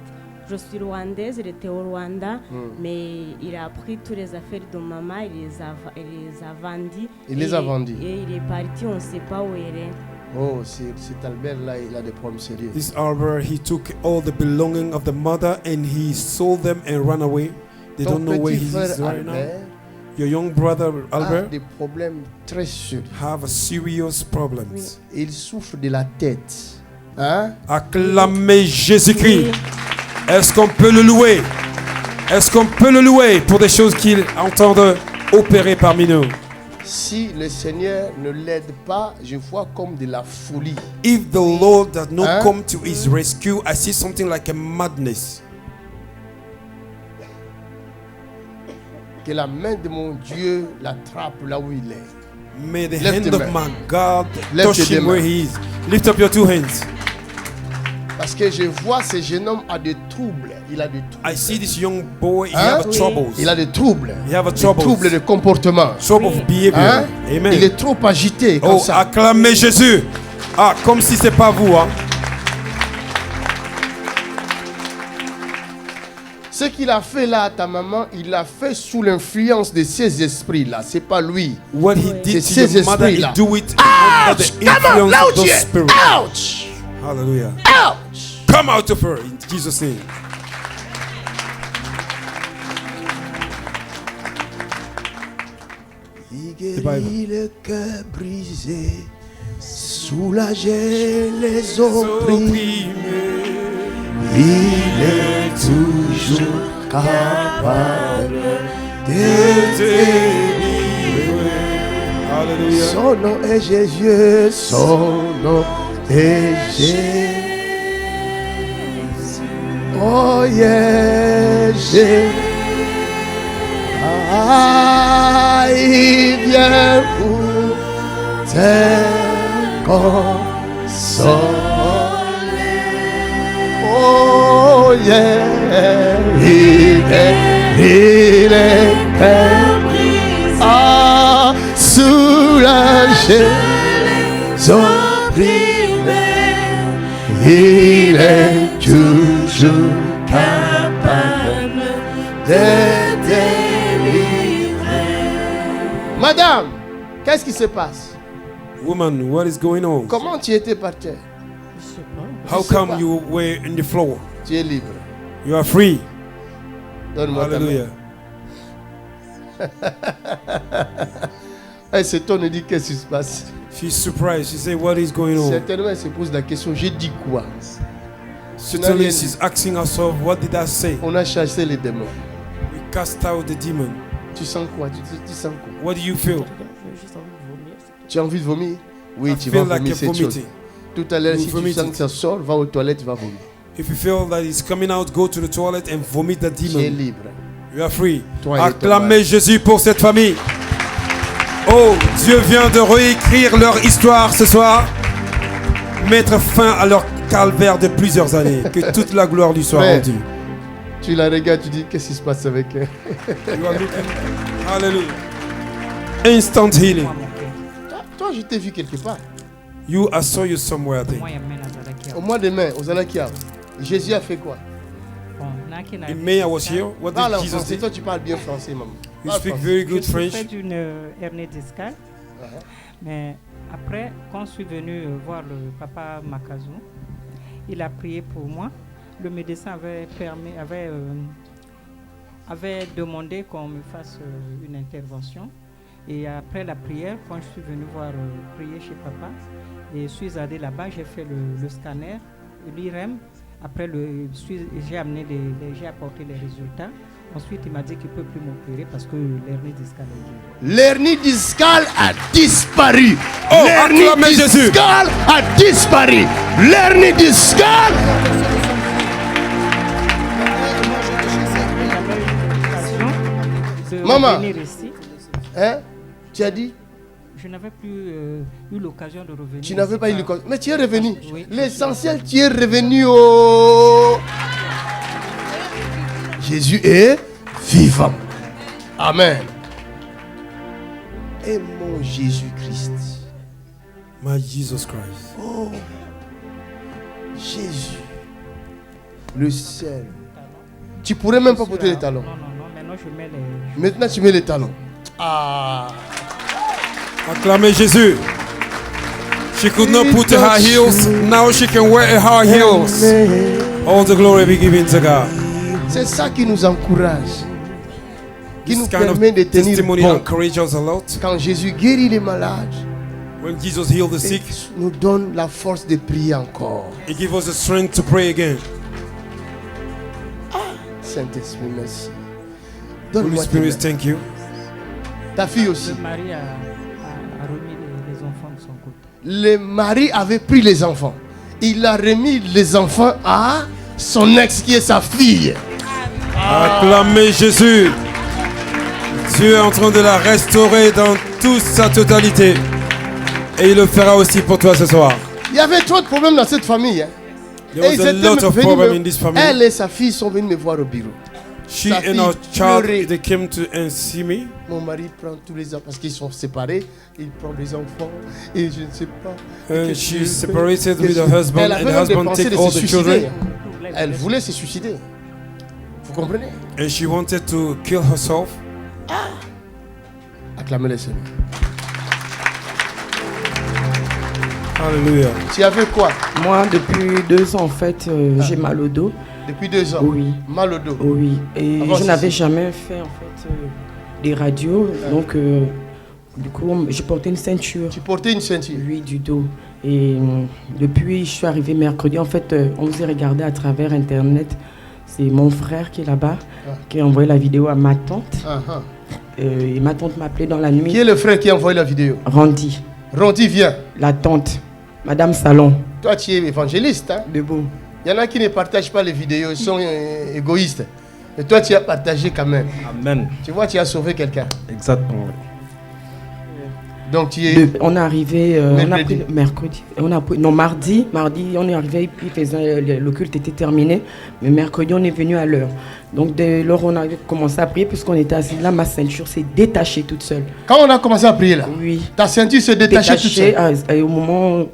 Speaker 5: Je suis rwandaise, il était au Rwanda, mais il a pris toutes les affaires de maman, il les a vendues.
Speaker 2: Il les a vendues.
Speaker 5: Et il est parti, on ne sait pas où il est.
Speaker 2: Oh, cet Albert-là, il a des problèmes sérieux.
Speaker 1: This Albert, he took all the belonging of the mother and he sold them and ran away. They
Speaker 2: Ton
Speaker 1: don't know where
Speaker 2: petit
Speaker 1: he
Speaker 2: frère
Speaker 1: is right now.
Speaker 2: Albert
Speaker 1: Your young brother
Speaker 2: a
Speaker 1: Albert
Speaker 2: des problèmes très sérieux.
Speaker 1: have a serious problems.
Speaker 2: Il souffre de la tête. Hein?
Speaker 1: Acclamez Jésus-Christ. Est-ce qu'on peut le louer? Est-ce qu'on peut le louer pour des choses qu'il entend opérer parmi nous?
Speaker 2: Si le Seigneur ne l'aide pas, je vois comme de la folie.
Speaker 1: If the Lord does not
Speaker 2: Hein?
Speaker 1: come to his rescue, I see something like a madness.
Speaker 2: Que la main de mon Dieu l'attrape là où il est.
Speaker 1: May the
Speaker 2: Lève
Speaker 1: hand
Speaker 2: tes
Speaker 1: of
Speaker 2: mains.
Speaker 1: my God
Speaker 2: Lève
Speaker 1: touch
Speaker 2: tes
Speaker 1: him
Speaker 2: mains.
Speaker 1: where he is. Lift up your two hands.
Speaker 2: Parce que je vois ce jeune homme a des troubles. Il a des troubles.
Speaker 1: I see this young boy, he
Speaker 2: Hein?
Speaker 1: have a troubles.
Speaker 2: Il a des troubles.
Speaker 1: You have a
Speaker 2: Des
Speaker 1: troubles.
Speaker 2: troubles de comportement.
Speaker 1: Trouble of behavior.
Speaker 2: Hein?
Speaker 1: Amen.
Speaker 2: Il est trop agité comme
Speaker 1: Oh,
Speaker 2: ça.
Speaker 1: acclamez Jésus. Ah, comme si c'est pas vous, hein.
Speaker 2: Ce qu'il a fait là à ta maman, il l'a fait sous l'influence de ces esprits-là. C'est pas lui.
Speaker 1: What he did
Speaker 2: C'est
Speaker 1: to
Speaker 2: ces
Speaker 1: your mother, he
Speaker 2: esprits-là.
Speaker 1: do it under the
Speaker 2: Come on,
Speaker 1: influence
Speaker 2: là
Speaker 1: of
Speaker 2: où tu
Speaker 1: those
Speaker 2: es.
Speaker 1: spirits.
Speaker 2: Ouch!
Speaker 1: Hallelujah.
Speaker 2: Ouch!
Speaker 1: Come out of her in Jesus' name.
Speaker 2: Il
Speaker 1: Bible.
Speaker 2: guérit le cœur brisé, soulager les opprimés. Il est toujours capable de délivrer.
Speaker 1: Hallelujah.
Speaker 2: Son nom est Jésus, son nom est Jésus. Oh yeah, Jésus. Ah, il vient pour te consoler. Oh yeah, il est ah, soulager les opprimés. Il est toujours capable de délivrer. Madame, qu'est-ce qui se passe?
Speaker 1: Woman, what is going on?
Speaker 2: Comment tu étais par terre?
Speaker 4: Je sais pas.
Speaker 1: How
Speaker 2: sais
Speaker 1: come
Speaker 2: pas.
Speaker 1: you were in the floor?
Speaker 2: Tu es libre.
Speaker 1: You are free.
Speaker 2: Donne-moi ta main.
Speaker 1: Hallelujah.
Speaker 2: Eh, cet homme nous dit qu'est-ce qui se passe.
Speaker 1: She's surprised. She said, what is going on?
Speaker 2: Certainement, elle se pose la question, j'ai dit quoi?
Speaker 1: Certainly she's asking herself, what did I say?
Speaker 2: On a chassé les démons.
Speaker 1: We cast out the demon.
Speaker 2: Tu sens quoi? Tu sens quoi?
Speaker 1: What do you feel?
Speaker 4: J'ai juste envie de vomir. c'est tout.
Speaker 2: Tu as envie de vomir? Oui,
Speaker 1: I
Speaker 2: tu vas
Speaker 1: feel like
Speaker 2: vomir
Speaker 1: you're
Speaker 2: cette chose.
Speaker 1: vomiting.
Speaker 2: Tout à l'heure,
Speaker 1: You
Speaker 2: si tu
Speaker 1: vomit
Speaker 2: sens
Speaker 1: it.
Speaker 2: que ça sort, va aux toilettes, tu vas vomir.
Speaker 1: If you feel that it's coming out, go to the toilet and vomit the
Speaker 2: Tu es
Speaker 1: demon.
Speaker 2: libre.
Speaker 1: You are free.
Speaker 2: Toi et ton
Speaker 1: Acclamez
Speaker 2: mari.
Speaker 1: Jésus pour cette famille. Oh, Dieu vient de réécrire leur histoire ce soir. mettre fin à leur calvaire de plusieurs années. Que toute la gloire lui soit
Speaker 2: Ouais.
Speaker 1: rendue.
Speaker 2: Tu la regardes, tu dis, qu'est-ce qui se passe avec elle?
Speaker 1: You are looking- Hallelujah. Instant healing.
Speaker 2: Toi, je t'ai vu quelque part.
Speaker 1: I saw you somewhere, I think.
Speaker 2: Au mois de mai, aux Anakia, Jésus a fait quoi?
Speaker 1: In May, I was here. What
Speaker 2: Parle
Speaker 1: did
Speaker 2: en
Speaker 1: Jesus
Speaker 2: français.
Speaker 1: do?
Speaker 2: Toi, tu parles bien français, maman.
Speaker 1: You
Speaker 2: Parle
Speaker 1: speak
Speaker 2: français.
Speaker 1: very good
Speaker 6: Je
Speaker 1: French.
Speaker 6: souffrais d'une hernie discale. Mais après, quand je suis venu voir le papa Makazu, il a prié pour moi. Le médecin avait demandé qu'on me fasse une intervention. Et après la prière, quand je suis venu prier chez papa, et je suis allé là-bas, j'ai fait le scanner, l'IRM. Après, j'ai apporté les résultats. Ensuite, il m'a dit qu'il ne peut plus m'opérer parce que l'hernie discale est guérie.
Speaker 2: L'hernie discale a disparu.
Speaker 1: Oh,
Speaker 2: L'hernie
Speaker 1: acclamez Jésus.
Speaker 2: discale a disparu. L'hernie discale.
Speaker 6: De
Speaker 2: Maman.
Speaker 6: revenir ici.
Speaker 2: Hein? Tu as dit?
Speaker 6: Je n'avais plus eu l'occasion de revenir.
Speaker 2: Tu n'avais
Speaker 6: ici
Speaker 2: pas eu
Speaker 6: par-
Speaker 2: l'occasion. Mais tu es revenu.
Speaker 6: Oui.
Speaker 2: L'essentiel, tu es revenu au... Jésus est vivant. Amen. Et mon Jésus-Christ.
Speaker 1: My Jesus Christ.
Speaker 2: Oh, Jésus. Le seul. Tu pourrais même pas porter les talons.
Speaker 6: Non, maintenant je mets les...
Speaker 2: Maintenant, tu mets les talons. Ah.
Speaker 1: Acclamez Jésus. She could not put her heels. Now she can wear her heels. All the glory be given to God.
Speaker 2: C'est ça qui nous encourage. Qui nous
Speaker 1: This kind of
Speaker 2: permet de tenir
Speaker 1: testimony
Speaker 2: bon.
Speaker 1: encourages us a lot.
Speaker 2: Quand Jésus guérit les malades,
Speaker 1: When Jesus healed the
Speaker 2: et
Speaker 1: sick,
Speaker 2: nous donne la force de prier encore.
Speaker 1: He gives us the strength to pray again.
Speaker 2: Saint-Esprit, merci.
Speaker 1: Holy
Speaker 2: Donne-moi tes
Speaker 1: Spirit,
Speaker 2: mains.
Speaker 1: thank you.
Speaker 2: Ta fille aussi.
Speaker 6: Le mari a remis les enfants de son côté.
Speaker 2: Le mari avait pris les enfants. Il a remis les enfants à son ex qui est sa fille.
Speaker 1: Acclamez Jésus. Dieu est en train de la restaurer dans toute sa totalité. Et il le fera aussi pour toi ce soir.
Speaker 2: Il y avait trop de problèmes dans cette famille. Hein.
Speaker 1: There was a lot of problems in this
Speaker 2: Elle
Speaker 1: family.
Speaker 2: et sa fille sont venus me voir au bureau.
Speaker 1: She
Speaker 2: sa
Speaker 1: and
Speaker 2: fille
Speaker 1: her
Speaker 2: pleurait.
Speaker 1: child, they came to and see me.
Speaker 2: Mon mari prend tous les enfants parce qu'ils sont séparés. Il prend les enfants et je ne sais pas.
Speaker 1: And
Speaker 2: Qu'est-ce
Speaker 1: she's
Speaker 2: que-
Speaker 1: separated with
Speaker 2: qu'est-ce
Speaker 1: her
Speaker 2: que-
Speaker 1: husband,
Speaker 2: Elle
Speaker 1: and
Speaker 2: avait
Speaker 1: the
Speaker 2: même des
Speaker 1: husband
Speaker 2: pensées
Speaker 1: take
Speaker 2: de
Speaker 1: all
Speaker 2: se
Speaker 1: the
Speaker 2: suicider.
Speaker 1: children.
Speaker 2: Elle voulait se suicider. Vous comprenez?
Speaker 1: And she wanted to kill herself.
Speaker 2: Acclamez le Seigneur.
Speaker 1: Hallelujah.
Speaker 2: Tu avais quoi
Speaker 7: Moi, depuis 2 ans, en fait, j'ai mal au dos.
Speaker 2: depuis 2 ans?
Speaker 7: Oui.
Speaker 2: Mal au dos.
Speaker 7: Oui. Et
Speaker 2: Avant,
Speaker 7: je
Speaker 2: c'est-
Speaker 7: n'avais jamais fait, en fait, des radios. Donc, du coup, j'ai porté une ceinture.
Speaker 2: Tu portais une ceinture.
Speaker 7: Oui, du dos. Et depuis, je suis arrivée mercredi. En fait, on vous a regardé à travers Internet. C'est mon frère qui est là-bas, qui a envoyé la vidéo à ma tante.
Speaker 2: Ah, ah.
Speaker 7: Et ma tante m'a appelé dans la nuit.
Speaker 2: Qui est le frère qui a envoyé la vidéo?
Speaker 7: Randy,
Speaker 2: Rondi, viens.
Speaker 7: la tante, Madame Salon,
Speaker 2: Toi, tu es évangéliste. Hein?
Speaker 7: debout.
Speaker 2: Il y en a qui ne partagent pas les vidéos, ils sont égoïstes. Mais toi, tu as partagé quand même.
Speaker 8: Amen.
Speaker 2: Tu vois, tu as sauvé quelqu'un.
Speaker 8: Exactement.
Speaker 2: Donc, tu es...
Speaker 7: On est arrivé on a
Speaker 2: Mercredi.
Speaker 7: pris mercredi. Mardi, on est arrivé, puis le culte était terminé. Mais mercredi, on est venu à l'heure. Donc dès lors, on a commencé à prier, puisqu'on était assis là, ma ceinture s'est détachée toute seule.
Speaker 2: Quand on a commencé à prier là,
Speaker 7: Oui.
Speaker 2: ta ceinture s'est détachée toute seule.
Speaker 7: Et au moment,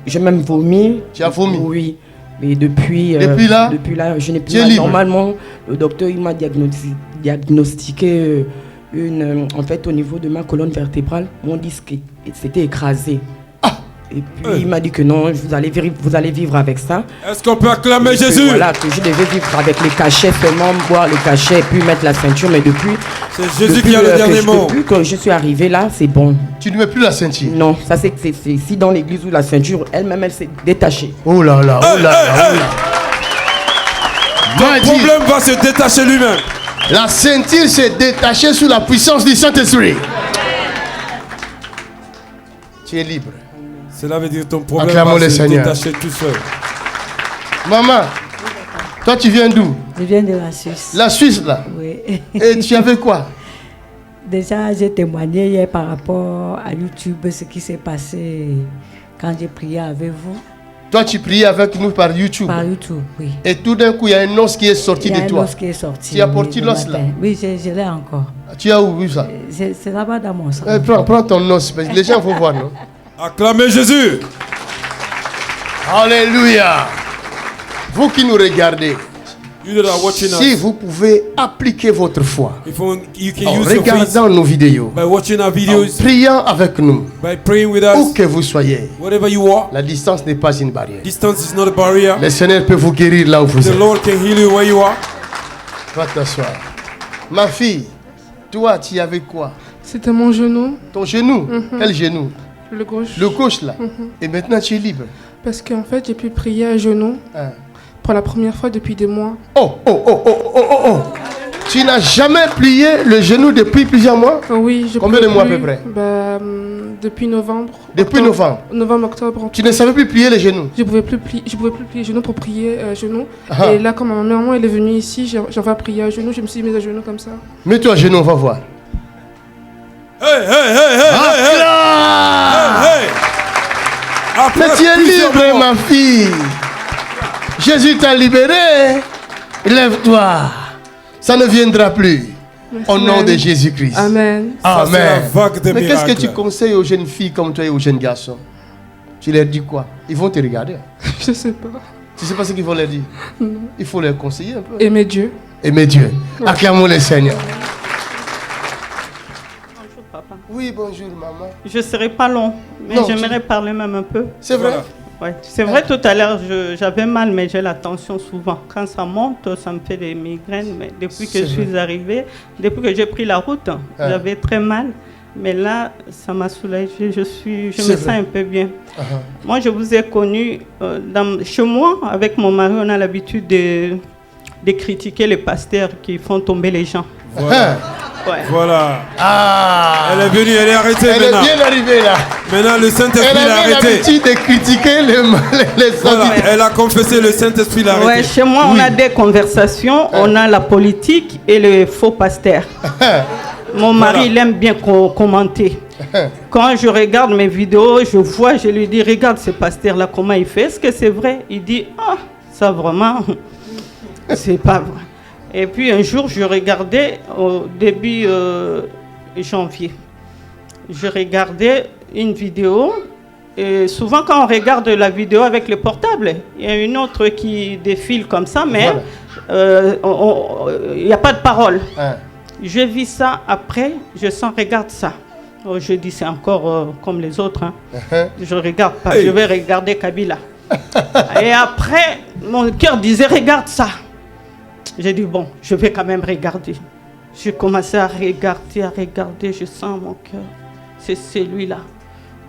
Speaker 7: j'ai même vomi.
Speaker 2: Tu as vomi?
Speaker 7: Oui. Et depuis là, je n'ai plus
Speaker 2: Tu es
Speaker 7: mal.
Speaker 2: libre?
Speaker 7: Normalement, le docteur il m'a diagnostiqué en fait, au niveau de ma colonne vertébrale, mon disque s'était écrasé. Et puis il m'a dit que non, vous allez vivre avec ça.
Speaker 1: Est-ce qu'on peut acclamer
Speaker 7: Et que,
Speaker 1: Jésus?
Speaker 7: voilà, que je devais vivre avec les cachets, seulement boire les cachets et puis mettre la ceinture. Mais depuis,
Speaker 1: C'est Jésus qui a le dernier mot.
Speaker 7: depuis que je suis arrivé là, c'est bon.
Speaker 2: Tu ne mets plus la ceinture.
Speaker 7: Non, ça c'est si dans l'église où la ceinture elle-même elle s'est détachée.
Speaker 2: Oh là là, oh là là, oh là.
Speaker 1: Le problème va se détacher lui-même.
Speaker 2: La ceinture s'est détachée sous la puissance du Saint-Esprit. Tu es libre.
Speaker 1: Cela veut dire que ton problème
Speaker 2: Acclamons
Speaker 1: va
Speaker 2: le
Speaker 1: se
Speaker 2: Seigneur.
Speaker 1: détacher tout seul.
Speaker 2: Maman, toi tu viens d'où?
Speaker 9: Je viens de la Suisse.
Speaker 2: La Suisse là.
Speaker 9: Oui.
Speaker 2: Et tu avais quoi?
Speaker 8: Déjà, j'ai témoigné hier par rapport à YouTube ce qui s'est passé quand j'ai prié avec vous.
Speaker 2: Toi, tu priais avec nous par YouTube.
Speaker 8: Par YouTube, oui.
Speaker 2: Et tout d'un coup, il y a un os qui est sorti de toi.
Speaker 8: Il y a un os qui est sorti.
Speaker 2: Tu as porté l'os là?
Speaker 8: Oui, je l'ai encore.
Speaker 2: Tu as où vu ça?
Speaker 8: C'est là-bas dans mon sang.
Speaker 2: Prends ton os, parce que les gens vont voir, non?
Speaker 1: Acclamez Jésus.
Speaker 2: Alléluia. Vous qui nous regardez,
Speaker 1: You that are watching
Speaker 2: si
Speaker 1: us,
Speaker 2: vous pouvez appliquer votre foi
Speaker 1: if you can
Speaker 2: en
Speaker 1: use your faith
Speaker 2: regardant nos vidéos,
Speaker 1: by watching our
Speaker 2: en
Speaker 1: videos,
Speaker 2: priant avec nous,
Speaker 1: by praying with
Speaker 2: où
Speaker 1: us,
Speaker 2: que vous soyez,
Speaker 1: wherever you are,
Speaker 2: la distance n'est pas une barrière.
Speaker 1: distance is not a barrier.
Speaker 2: Le Seigneur peut vous guérir là où vous
Speaker 1: The
Speaker 2: êtes.
Speaker 1: Lord can heal you where you are.
Speaker 2: Va t'asseoir. Ma fille, toi, tu avais quoi?
Speaker 9: C'était mon genou.
Speaker 2: Ton genou? Quel genou?
Speaker 9: Le gauche.
Speaker 2: Le gauche là. Et maintenant tu es libre.
Speaker 9: Parce qu'en fait, j'ai pu prier à genoux pour la première fois depuis des mois.
Speaker 2: Oh. Tu n'as jamais plié le genou depuis plusieurs mois?
Speaker 9: Oui, je
Speaker 2: Combien de mois à peu près?
Speaker 9: Depuis novembre.
Speaker 2: Depuis novembre?
Speaker 9: Novembre.
Speaker 2: Tu ne savais plus plier les genoux?
Speaker 9: Je pouvais plus plier les genoux pour prier à genoux. Et là, quand ma maman elle est venue ici, j'en vais prier à genoux. Je me suis mise à genoux comme ça.
Speaker 2: Mets-toi à genoux, on va voir. Mais tu es libre, ma fille. Jésus t'a libéré. Lève-toi. Ça ne viendra plus.
Speaker 9: Merci,
Speaker 2: au nom de Jésus-Christ.
Speaker 9: Amen.
Speaker 2: Amen. Mais qu'est-ce que tu conseilles aux jeunes filles comme toi et aux jeunes garçons? Tu leur dis quoi? Ils vont te regarder.
Speaker 9: Je sais pas.
Speaker 2: Tu sais pas ce qu'ils vont leur dire?
Speaker 9: Non.
Speaker 2: Il faut leur conseiller un peu.
Speaker 9: Aimer Dieu.
Speaker 2: Aimer Dieu.
Speaker 9: Ouais.
Speaker 2: Acclamons le Seigneur.
Speaker 6: Bonjour papa.
Speaker 2: Oui, bonjour maman.
Speaker 6: Je ne serai pas long, mais j'aimerais parler même un peu.
Speaker 2: C'est vrai?
Speaker 6: Ouais. C'est vrai, tout à l'heure, j'avais mal, mais j'ai la tension souvent. Quand ça monte, ça me fait des migraines. Mais depuis que je suis arrivée, depuis que j'ai pris la route, j'avais très mal. Mais là, ça m'a soulagée. Je me sens un peu bien. Moi, je vous ai connu chez moi, avec mon mari, on a l'habitude de critiquer les pasteurs qui font tomber les gens.
Speaker 1: Voilà.
Speaker 6: Ouais.
Speaker 1: Voilà.
Speaker 2: Ah.
Speaker 1: Elle est venue, elle est arrêtée maintenant.
Speaker 2: Elle est bien arrivée là.
Speaker 1: Maintenant, le Saint-Esprit l'a arrêtée.
Speaker 2: Elle a l'habitude de critiquer les
Speaker 1: voilà. Elle a confessé, le Saint-Esprit l'a arrêtée.
Speaker 6: Ouais, chez moi, on a des conversations, on a la politique et le faux pasteur. Mon mari, il aime bien commenter. Quand je regarde mes vidéos, je lui dis, regarde ce pasteur-là, comment il fait. Est-ce que c'est vrai? Il dit, ah, ça vraiment, c'est pas vrai. Et puis un jour, je regardais au début janvier, je regardais une vidéo. Et souvent, quand on regarde la vidéo avec le portable, il y a une autre qui défile comme ça, mais il n'y a pas de parole. Je vis ça après, je sens, regarde ça. Oh, je dis, c'est encore comme les autres. Hein. Je ne regarde pas, je vais regarder Kabila. Et après, mon cœur disait, regarde ça. J'ai dit, bon, je vais quand même regarder. J'ai commencé à regarder, je sens mon cœur. C'est celui-là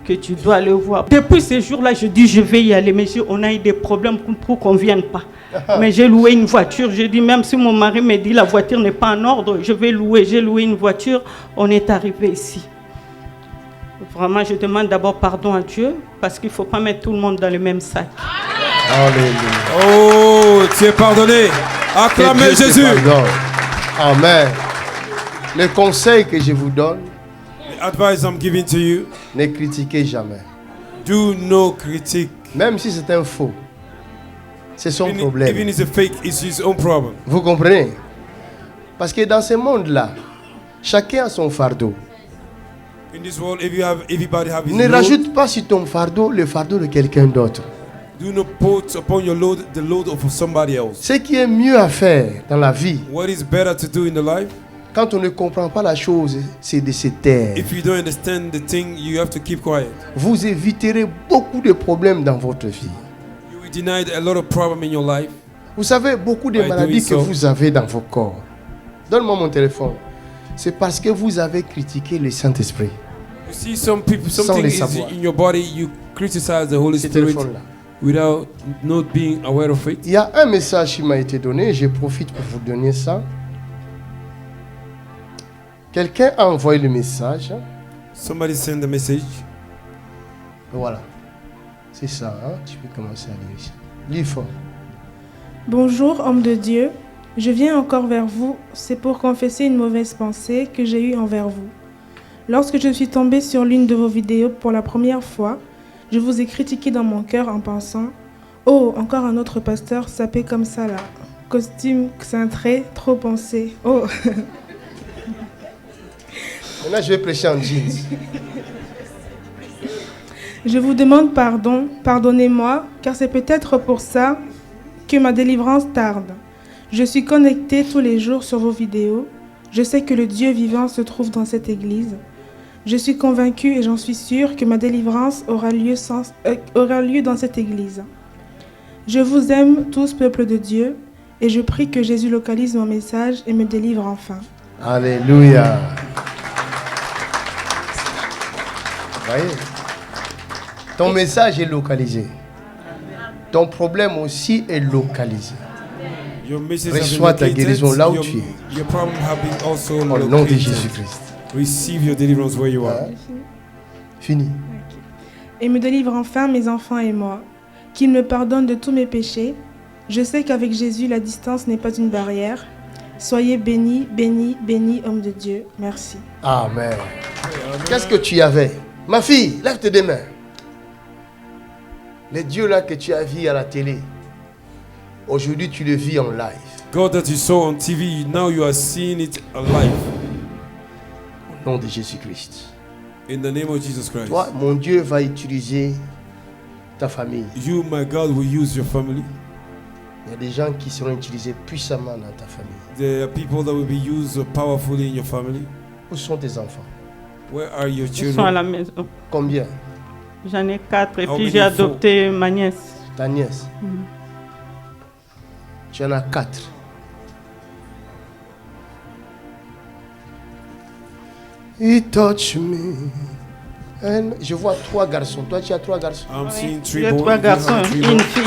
Speaker 6: que tu dois le voir. Depuis ces jours-là, je dis, je vais y aller. Mais on a eu des problèmes pour qu'on ne vienne pas. Mais j'ai loué une voiture. J'ai dit, même si mon mari me dit, la voiture n'est pas en ordre, je vais louer. J'ai loué une voiture. On est arrivé ici. Vraiment, je demande d'abord pardon à Dieu, parce qu'il ne faut pas mettre tout le monde dans le même sac.
Speaker 2: Alléluia.
Speaker 1: Oh, tu es pardonné. Acclamez Jésus.
Speaker 2: Amen. Le conseil que je vous donne,
Speaker 1: the advice I'm giving to you,
Speaker 2: ne critiquez jamais.
Speaker 1: Do no critique.
Speaker 2: Même si c'est un faux, c'est son problème.
Speaker 1: Even if it's a fake, it's his own problem.
Speaker 2: Vous comprenez? Parce que dans ce monde-là, chacun a son fardeau.
Speaker 1: In this world, everybody have his
Speaker 2: Ne
Speaker 1: load.
Speaker 2: rajoute pas sur ton fardeau le fardeau de quelqu'un d'autre.
Speaker 1: Do not put upon your load the load of somebody else.
Speaker 2: Ce qui est mieux à faire dans la vie,
Speaker 1: What is better to do in the life?
Speaker 2: quand on ne comprend pas la chose, c'est de se taire.
Speaker 1: If you don't understand the thing, you have to keep quiet.
Speaker 2: Vous éviterez beaucoup de problèmes dans votre vie.
Speaker 1: You will deny a lot of problems in your life.
Speaker 2: Vous savez, beaucoup de
Speaker 1: By
Speaker 2: maladies que
Speaker 1: doing so.
Speaker 2: vous avez dans vos corps. Donne-moi mon téléphone. C'est parce que vous avez critiqué le Saint-Esprit.
Speaker 1: You see, some people,
Speaker 2: Sans
Speaker 1: something
Speaker 2: le
Speaker 1: is
Speaker 2: savoir.
Speaker 1: in your body. You criticize the Holy
Speaker 2: Ce
Speaker 1: Spirit
Speaker 2: téléphone-là.
Speaker 1: without not being aware of it.
Speaker 2: Il y a un message qui m'a été donné. Je profite pour vous donner ça. Quelqu'un a envoyé le message.
Speaker 1: Somebody send a message.
Speaker 2: Voilà. C'est ça. Hein? Tu peux commencer à lire ici. Lis fort.
Speaker 10: Bonjour, homme de Dieu. Je viens encore vers vous, c'est pour confesser une mauvaise pensée que j'ai eue envers vous. Lorsque je suis tombée sur l'une de vos vidéos pour la première fois, je vous ai critiqué dans mon cœur en pensant « Oh, encore un autre pasteur sapé comme ça là. Costume cintré, trop pensé. Oh !»
Speaker 2: Maintenant, je vais prêcher en jeans.
Speaker 10: Je vous demande pardon, pardonnez-moi, car c'est peut-être pour ça que ma délivrance tarde. Je suis connectée tous les jours sur vos vidéos. Je sais que le Dieu vivant se trouve dans cette église. Je suis convaincue et j'en suis sûre que ma délivrance aura lieu dans cette église. Je vous aime tous, peuple de Dieu, et je prie que Jésus localise mon message et me délivre enfin.
Speaker 2: Alléluia. Voyez, ton message est localisé. Ton problème aussi est localisé. Reçois ta guérison là où tu es. Au nom de Jésus-Christ.
Speaker 1: Receive your deliverance where you are.
Speaker 2: Fini.
Speaker 10: Et me délivre enfin mes enfants et moi. Qu'il me pardonne de tous mes péchés. Je sais qu'avec Jésus, la distance n'est pas une barrière. Soyez bénis, bénis, bénis, homme de Dieu. Merci.
Speaker 2: Amen. Qu'est-ce que tu avais? Ma fille, lève tes deux mains. Les dieux là que tu as vus à la télé, aujourd'hui tu le vis en live.
Speaker 1: God that you saw on TV, now you are seeing it alive.
Speaker 2: Au nom de Jésus-Christ.
Speaker 1: In the name of Jesus Christ.
Speaker 2: Toi, mon Dieu va utiliser ta famille.
Speaker 1: You, my God, will use your family.
Speaker 2: Il y a des gens qui seront utilisés puissamment dans ta famille.
Speaker 1: There are people that will be used powerfully in your family.
Speaker 2: Où sont tes enfants?
Speaker 1: Where are your children?
Speaker 6: Ils sont à la maison.
Speaker 2: Combien?
Speaker 6: J'en ai 4 et
Speaker 1: How
Speaker 6: puis
Speaker 1: many
Speaker 6: j'ai adopté ma nièce.
Speaker 2: Ta nièce? Tu en as 4. He touched me. And je vois 3 garçons. Toi, tu as 3 garçons.
Speaker 1: I'm seeing 3
Speaker 6: J'ai
Speaker 1: boys.
Speaker 6: 3 garçons et une fille.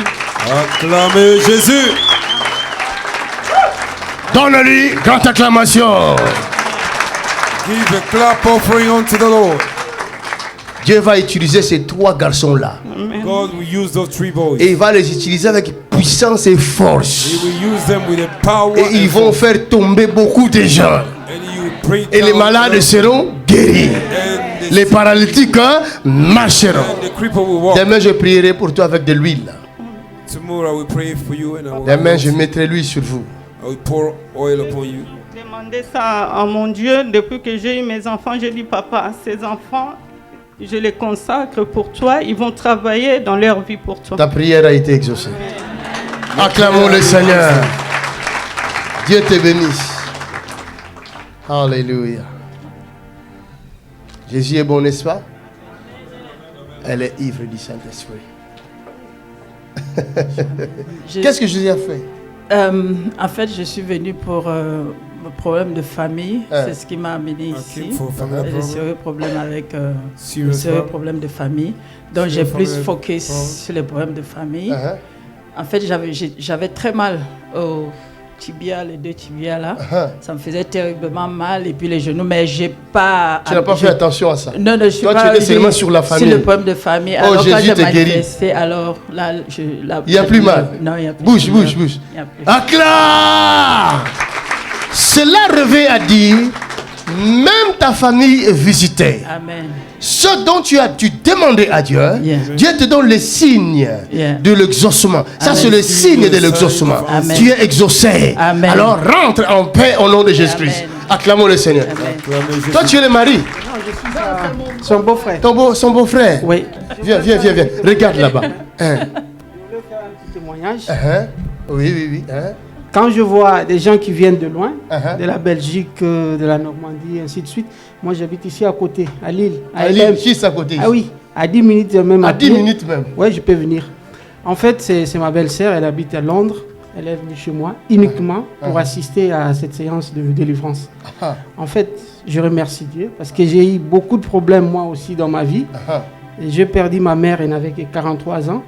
Speaker 1: Acclamez Jésus.
Speaker 2: Donne-lui grande acclamation.
Speaker 1: Give a clap offering unto the Lord.
Speaker 2: Dieu va utiliser ces 3 garçons-là.
Speaker 1: God will use those 3 boys.
Speaker 2: Et il va les utiliser avec puissance et force.
Speaker 1: He will use them with a power.
Speaker 2: Et ils vont faire tomber beaucoup de gens. Et les malades seront guéris. Les paralytiques marcheront. Demain, je prierai pour toi avec de l'huile.
Speaker 1: Tomorrow I will pray for you and I will
Speaker 2: Demain, je mettrai l'huile sur vous.
Speaker 1: I will pour oil upon you.
Speaker 6: J'ai demandé ça à mon Dieu depuis que j'ai eu mes enfants. J'ai dit, papa, ces enfants, je les consacre pour toi. Ils vont travailler dans leur vie pour toi.
Speaker 2: Ta prière a été exaucée. Acclamons le Seigneur. Dieu te bénisse. Alléluia. Jésus est bon, n'est-ce pas? Elle est ivre du Saint-Esprit. Qu'est-ce que Jésus a fait?
Speaker 11: En fait, je suis venue pour un problème de famille. C'est ce qui m'a amené ici. J'ai sérieux problème avec sérieux problème de famille. Donc j'ai plus focus sur les problèmes de famille. En fait, j'avais très mal au tibia, les 2 tibias là. Ça me faisait terriblement mal et puis les genoux, mais j'ai pas.
Speaker 2: Tu n'as pas fait attention à ça.
Speaker 11: Non, je suis
Speaker 2: toi,
Speaker 11: pas.
Speaker 2: Tu étais seulement sur la famille.
Speaker 11: Sur le problème de famille.
Speaker 2: Oh,
Speaker 11: alors
Speaker 2: Jésus
Speaker 11: quand j'ai
Speaker 2: manifesté,
Speaker 11: alors là,
Speaker 2: il n'y a plus mal.
Speaker 11: Non, il n'y a plus.
Speaker 2: Bouge. Acclame. Cela revient à dire, même ta famille est visitée.
Speaker 11: Amen.
Speaker 2: Ce dont tu as dû demander à Dieu, Dieu te donne le signe de l'exaucement. Ça, c'est le signe de l'exaucement. Tu es exaucé.
Speaker 11: Amen.
Speaker 2: Alors rentre en paix au nom de Jésus-Christ. Acclamons le Seigneur. Amen. Toi, tu es le mari.
Speaker 12: Non, je suis son beau-frère.
Speaker 2: Son beau-frère.
Speaker 12: Oui.
Speaker 2: Viens. Regarde là-bas.
Speaker 12: Je voulais faire un petit témoignage.
Speaker 2: Oui.
Speaker 12: Quand je vois des gens qui viennent de loin, de la Belgique, de la Normandie, ainsi de suite, moi j'habite ici à côté, à Lille.
Speaker 2: À Lille, juste à côté.
Speaker 12: Ah oui, à 10 minutes même.
Speaker 2: À 10 minutes même.
Speaker 12: Oui, je peux venir. En fait, c'est ma belle-sœur, elle habite à Londres. Elle est venue chez moi uniquement pour assister à cette séance de délivrance. En fait, je remercie Dieu parce que j'ai eu beaucoup de problèmes moi aussi dans ma vie. Et j'ai perdu ma mère, elle n'avait que 43 ans.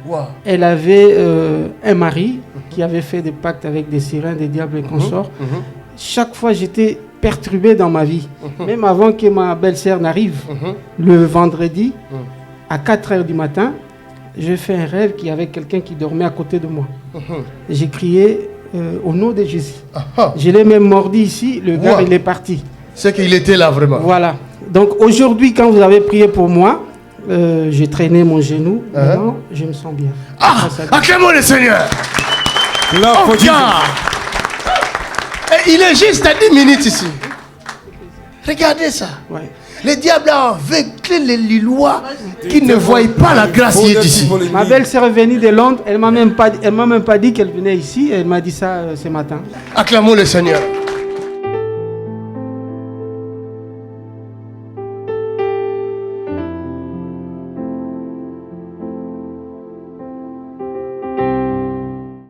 Speaker 2: Wow.
Speaker 12: Elle avait un mari qui avait fait des pactes avec des sirènes, des diables et consorts. Chaque fois, j'étais perturbé dans ma vie. Même avant que ma belle-sœur n'arrive, le vendredi, à 4 h du matin, j'ai fait un rêve qu'il y avait quelqu'un qui dormait à côté de moi. J'ai crié, au nom de Jésus. Je l'ai même mordu ici, le gars il est parti.
Speaker 2: C'est qu'il était là vraiment.
Speaker 12: Voilà. Donc aujourd'hui, quand vous avez prié pour moi, j'ai traîné mon genou. Maintenant, je me sens bien.
Speaker 2: Acclamons le Seigneur. Il est juste à 10 minutes ici. Regardez ça.
Speaker 12: Ouais.
Speaker 2: Le diable a aveuglé les Lillois qui ne voient pas la grâce qui est ici.
Speaker 12: Ma belle-sœur est venue de Londres. Elle m'a même pas dit qu'elle venait ici. Elle m'a dit ça ce matin.
Speaker 2: Acclamons le Seigneur.